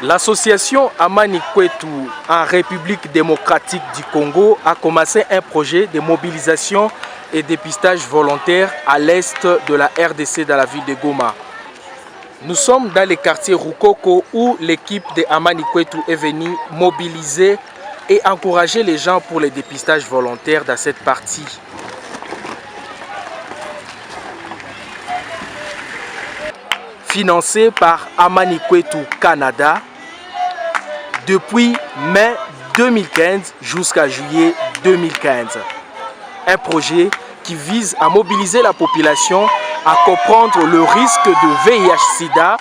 L'association Amani Kwetu en République démocratique du Congo a commencé un projet de mobilisation et dépistage volontaire à l'est de la RDC dans la ville de Goma. Nous sommes dans le quartier Rukoko où l'équipe de Amani Kwetu est venue mobiliser et encourager les gens pour le dépistage volontaire dans cette partie. Financé par Amani Kwetu Canada depuis mai 2015 jusqu'à juillet 2015. Un projet qui vise à mobiliser la population, à comprendre le risque de VIH-Sida,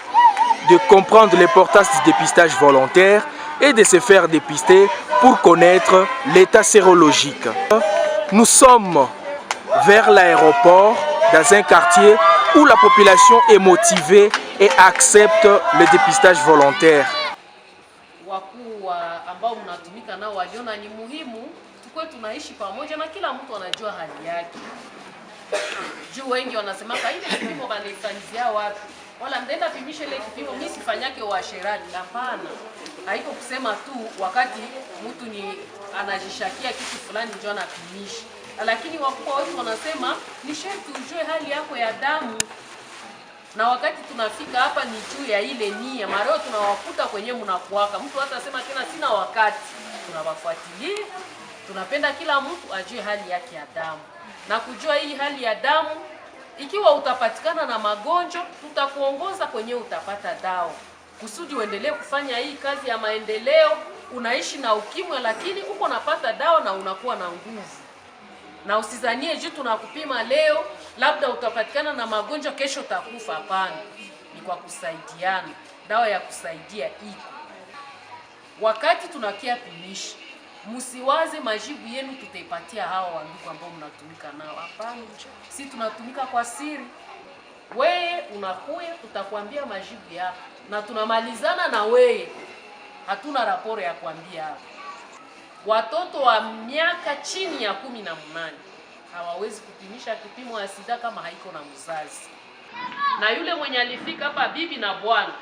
de comprendre l'importance du dépistage volontaire et de se faire dépister pour connaître l'état sérologique. Nous sommes vers l'aéroport, dans un quartier où la population est motivée et accepte le dépistage volontaire. Wakuu ambao mnatumika nao waliona ni muhimu tukue tunaishi pamoja na kila mtu anajua hali yake. Juu wengi wanasema ile kipimo banifanyia wapi? Wala mdenda pimisha ile kipimo mimi sifanyake uasherati. Hapana. Haiko kusema tu wakati mtu ni anajishakia kitu fulani ndio anapimisha. Lakini wakuu wote wanasema ni sharti ujue hali yako ya damu. Na wakati tunafika hapa ni juu ya ile nia. Mareo tunawakuta kwenye mnakuaka. Mtu hata sema tena sina wakati. Tunawafuatilia. Tunapenda kila mtu ajue hali yake ya damu. Na kujua hii hali ya damu, ikiwa utapatikana na magonjwa, tutakuongoza kwenye utapata dawa. Kusudi uendelee kufanya hii kazi ya maendeleo, unaishi na ukimwi lakini uko napata dawa na unakuwa na nguvu. Na usizanie juu tunakupima leo, labda utapatikana na magonjwa kesho utakufa. Hapana. Ni kwa kusaidiana. Dawa ya kusaidia iko. Wakati tunakia pimisha, msiwaze majibu yenu tutaipatia hawa wandugu ambao mnatumika nao. Hapana. Si tunatumika kwa siri. Wewe unakuya tutakwambia majibu yako na tunamalizana na wewe. Hatuna raporo ya kuambia hapa. Watoto wa miaka chini ya 18 hawawezi kupimisha kipimo ya sida kama haiko na mzazi. Na yule mwenye alifika hapa bibi na bwana,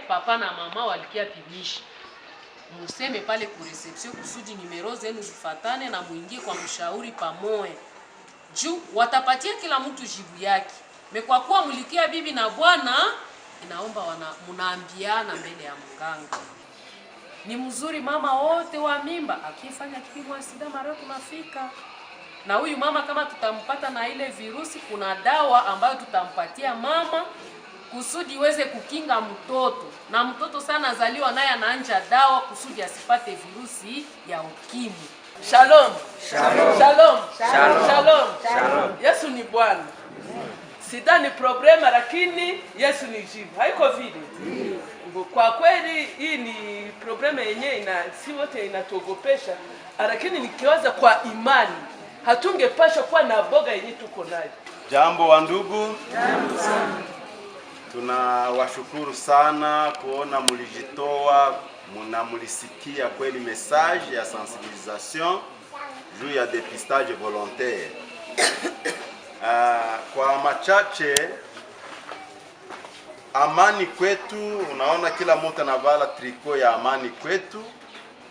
papa na mama walikia pimisha. Museme pale ku reception kusudi numero zenu zifatane na muingie kwa mshauri pamoja. Juu watapatia kila mtu jibu yake. Kwa kuwa mlikia bibi na bwana, inaomba mnaambiana mbele ya mganga. Ni mzuri mama wote wa mimba akifanya kipimo sida mara tunafika. Na huyu mama kama tutampata na ile virusi, kuna dawa ambayo tutampatia mama kusudi iweze kukinga mtoto. Na mtoto sana azaliwa naye anaanja dawa kusudi asipate virusi ya ukimwi. Shalom. Shalom. Shalom. Shalom. Shalom. Shalom. Yesu ni Bwana. Sida ni problema lakini Yesu ni jibu. Haiko vile. Kwa kweli hii ni problema yenyewe si wote inatogopesha, lakini nikiwaza kwa imani hatungepasha kuwa na boga yenye tuko nayo. Jambo wa ndugu. Jambo sana. Tunawashukuru sana kuona mulijitoa, mulisikia kweli message ya sensibilisation juu ya dépistage volontaire. Kwa machache Amani Kwetu, unaona kila mtu anavala triko ya Amani Kwetu,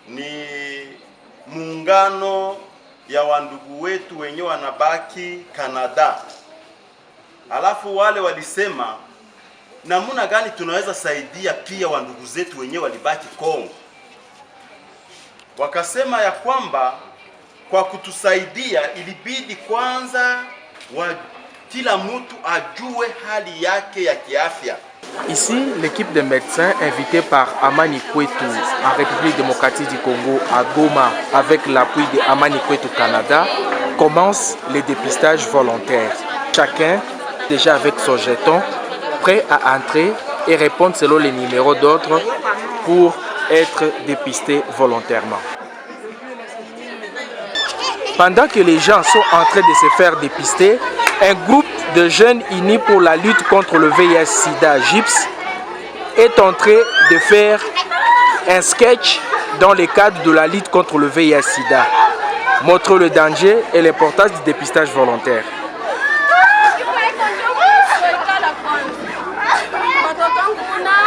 ni muungano ya wandugu wetu wenye wanabaki Canada. Alafu wale walisema namuna gani tunaweza saidia pia wandugu zetu wenye walibaki Kongo. Wakasema ya kwamba kwa kutusaidia ilibidi kwanza kila mtu ajue hali yake ya kiafya. Ici, l'équipe de médecins invitée par Amani Kwetu en République démocratique du Congo à Goma avec l'appui de Amani Kwetu Canada commence le dépistage volontaire. Chacun déjà avec son jeton, prêt à entrer et répondre selon les numéros d'ordre pour être dépisté volontairement. Pendant que les gens sont en train de se faire dépister, un groupe de jeunes unis pour la lutte contre le VIH-Sida GIPS est en train de faire un sketch dans le cadre de la lutte contre le VIH-Sida, montrant le danger et l'importance du dépistage volontaire.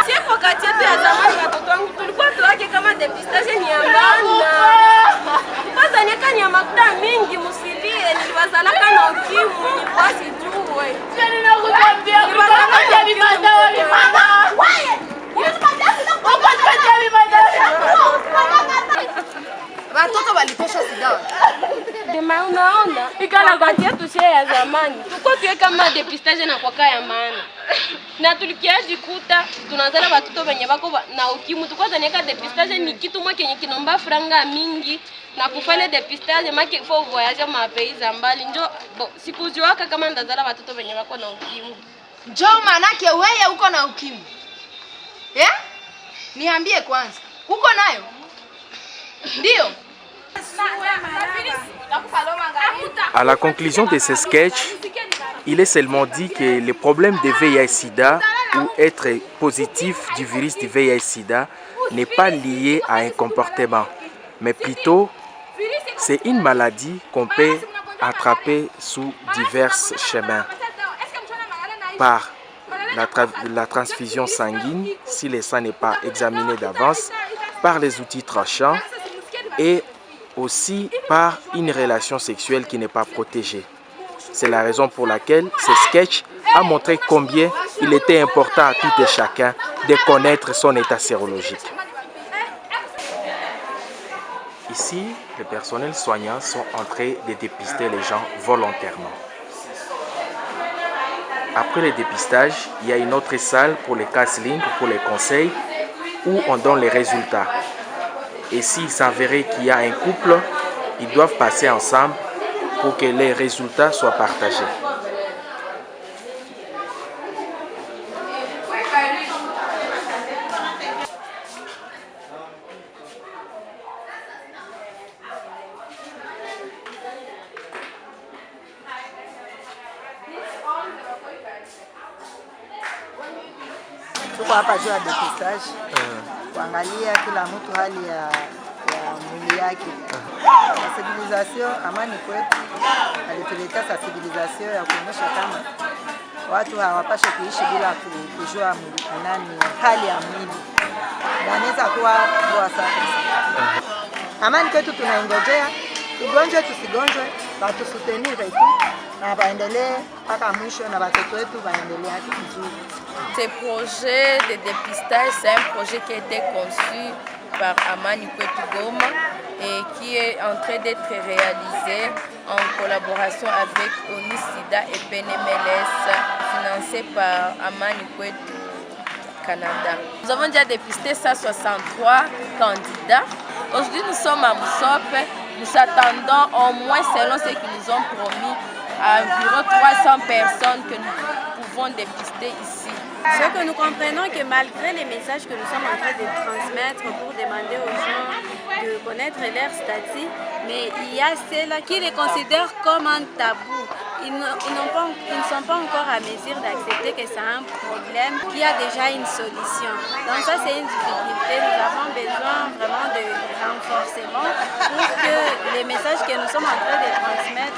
Sipo kati yetu ya zamani watoto wangu tulikuwa Jamani, tuko tuwe kama depistage na kwa kaya maana. Na tulikiaji kuta tunazala watoto wenye bako na ukimwi, tuko zanieka depistage ni kitu mwa kenye kinomba franga mingi na kufanya depistage make fo voyage ma pays mbali. Njo sikujuaka kama ndazala watoto wenye bako na ukimwi. Njo manake wewe uko na ukimwi. Niambie kwanza. Uko nayo? Ndio. À la conclusion de ce sketch, il est seulement dit que le problème de VIH-Sida ou être positif du virus du VIH-Sida n'est pas lié à un comportement, mais plutôt c'est une maladie qu'on peut attraper sous divers chemins. Par la transfusion sanguine, si le sang n'est pas examiné d'avance, par les outils tranchants et aussi par une relation sexuelle qui n'est pas protégée. C'est la raison pour laquelle ce sketch a montré combien il était important à tout et chacun de connaître son état sérologique. Ici, les personnels soignants sont en train de dépister les gens volontairement. Après le dépistage, il y a une autre salle pour les counseling, pour les conseils, où on donne les résultats. Et s'il s'avérait qu'il y a un couple, ils doivent passer ensemble pour que les résultats soient partagés. Tuko hapa juu ya depistage kuangalia kila mtu hali ya mwili yake. Sensibilisation, Amani Kwetu alituletea sensibilisation ya kuonyesha kama watu hawapashe kuishi bila kujua hali ya mwili. Anaweza kuwa kwa sasa. Amani Kwetu tunaingojea tugonjwe tusigonjwe, watu soutenir tu na baendelee mpaka mwisho na watoto wetu waendelee hadi vizuri. Ce projet de dépistage, c'est un projet qui a été conçu par Amani Kwetu Goma et qui est en train d'être réalisé en collaboration avec ONU-SIDA et PNMLS, financé par Amani Kwetu Canada. Nous avons déjà dépisté 163 candidats. Aujourd'hui, nous sommes à Moussop. Nous attendons au moins, selon ce qu'ils nous ont promis, à environ 300 personnes que nous pouvons dépister ici. Ce que nous comprenons que malgré les messages que nous sommes en train de transmettre pour demander aux gens de connaître leur statut, mais il y a ceux-là qui les considèrent comme un tabou. Ils ne sont pas encore à mesure d'accepter que c'est un problème, qu'il y a déjà une solution. Donc ça, c'est une difficulté. Nous avons besoin vraiment de renforcement pour que les messages que nous sommes en train de transmettre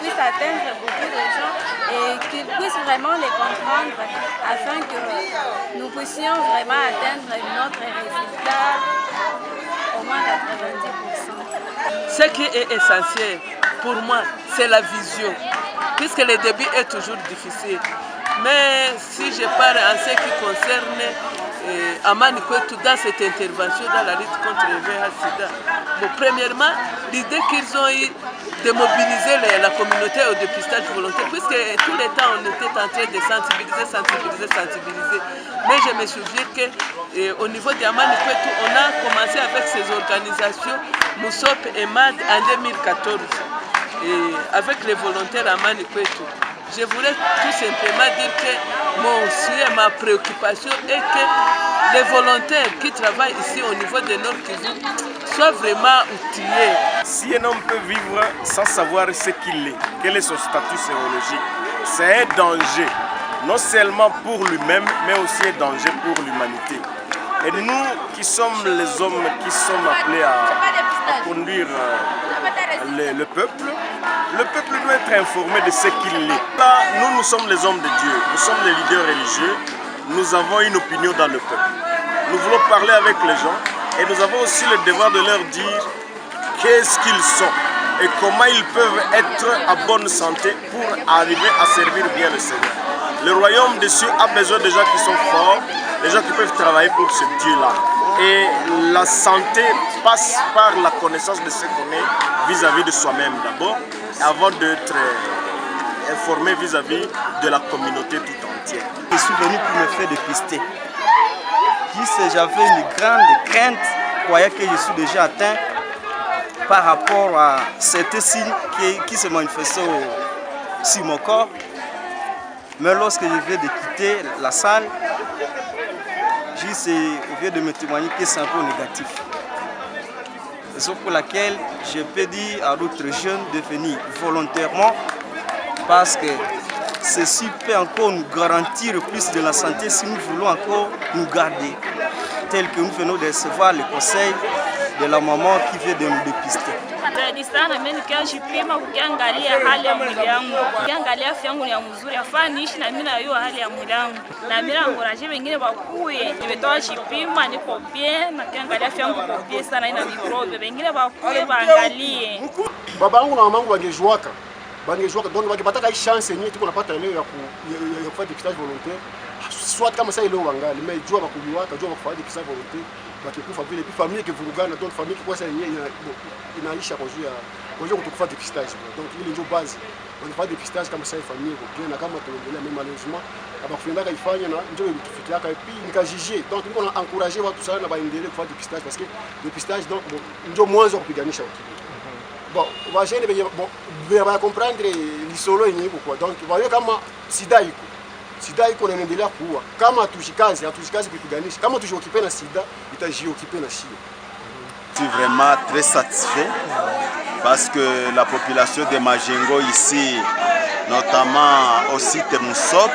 puissent atteindre beaucoup de gens et qu'ils puissent vraiment les comprendre afin que nous puissions vraiment atteindre notre résultat au moins 90%. Ce qui est essentiel pour moi, c'est la vision, puisque le début est toujours difficile. Mais si je parle en ce qui concerne Amani Kwetu dans cette intervention dans la lutte contre le VIH-Sida, bon, premièrement, l'idée qu'ils ont eu de mobiliser la communauté au dépistage volontaire, puisque tout le temps on était en train de sensibiliser. Mais je me souviens qu'au niveau d'Amani Kwetu, on a commencé avec ces organisations, Moussop et MAD en 2014, et avec les volontaires Amani Kwetu. Je voulais tout simplement dire que mon souhait, ma préoccupation est que les volontaires qui travaillent ici au niveau de Nord Kivu soient vraiment outillés. Si un homme peut vivre sans savoir ce qu'il est, quel est son statut sérologique, c'est un danger, non seulement pour lui-même, mais aussi un danger pour l'humanité. Et nous qui sommes les hommes qui sommes appelés à conduire le peuple doit être informé de ce qu'il est. Là, nous sommes les hommes de Dieu, nous sommes les leaders religieux, nous avons une opinion dans le peuple. Nous voulons parler avec les gens et nous avons aussi le devoir de leur dire qu'est-ce qu'ils sont et comment ils peuvent être à bonne santé pour arriver à servir bien le Seigneur. Le royaume des cieux a besoin de gens qui sont forts, des gens qui peuvent travailler pour ce Dieu-là. Et la santé passe par la connaissance de ce qu'on est vis-à-vis de soi-même d'abord, avant d'être informé vis-à-vis de la communauté tout entière. Je suis venu pour me faire dépister. J'avais une grande crainte, croyant que je suis déjà atteint par rapport à certains signes qui se manifestaient sur mon corps. Mais lorsque je viens de quitter la salle, on vient de me témoigner que c'est un peu négatif. Raison pour laquelle je peux dire à d'autres jeunes de venir volontairement, parce que ceci peut encore nous garantir plus de la santé si nous voulons encore nous garder, tel que nous venons de recevoir le conseil de la maman qui vient de nous dépister. Sana mimi nikajipima kukiangalia hali ya mwili yangu. Ukiangalia afya yangu ni ya mzuri, afaa niishi na mimi na hiyo hali ya mwili yangu. Na mimi naongoraje wengine wakuye. Nimetoa jipima niko bien, na kiangalia afya yangu iko bien sana ina mikrobe. Wengine wakuye waangalie. Baba yangu na mama yangu wangejuaka. Donc wakipata hii chance yenyewe tuko napata leo ya kufanya dépistage volontaire. Soit kama sasa leo wangali, mais jua bakuliwaka, jua kufanya dépistage volontaire. Bakikufa vile puis famille qui vurugana, donc famille qui kwa sasa yenyewe inaisha kwa juu kutokufa dépistage. Donc ile ndio base. Wanafanya dépistage kama sasa famille iko bien na kama tunaendelea même malheureusement abakufenda kaifanya na ndio ilitufikiaka et puis nikajije. Donc niko na encourager watu sana baendelee kufanya dépistage parce que dépistage donc ndio mwanzo wa kupiganisha ukimwi. Bon, wajene va comprendre lisolo yenyewe kwa. Donc wao kama sida iko inaendelea kuua. Kama tushikaze kupiganisha. Kama tujioccuper na sida, itajioccuper na shida. Je suis vraiment très satisfait parce que la population de Majengo ici, notamment au site Moussop,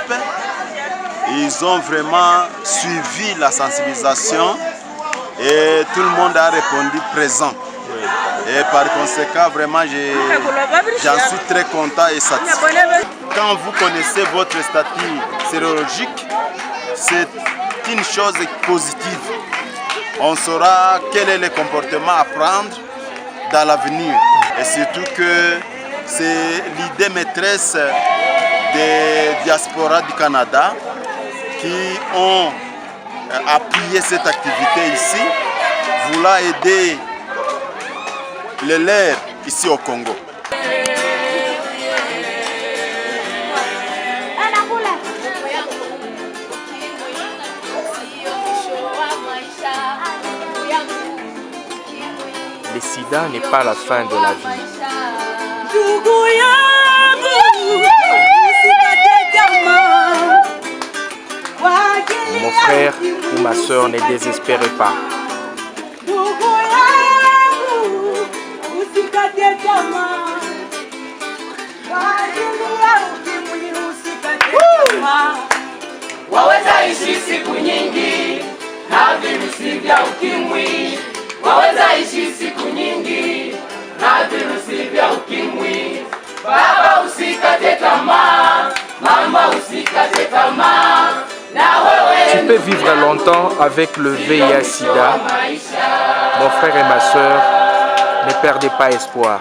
ils ont vraiment suivi la sensibilisation et tout le monde a répondu présent. Et par conséquent, vraiment, j'en suis très content et satisfait. Quand vous connaissez votre statut sérologique, c'est une chose positive. On saura quel est le comportement à prendre dans l'avenir. Et surtout que c'est l'idée maîtresse des diasporas du Canada qui ont appuyé cette activité ici, voulant aider les leurs ici au Congo. Le sida n'est pas la fin de la vie. Mon frère ou ma soeur, ne désespérez pas. Waweza ishi siku nyingi na virusi vya ukimwi. Waweza ishi siku nyingi na virusi vya ukimwi. Baba usikate tamaa, mama usikate tamaa. Tu peux vivre longtemps avec le VIH-Sida. Mon frère et ma soeur, ne perdez pas espoir.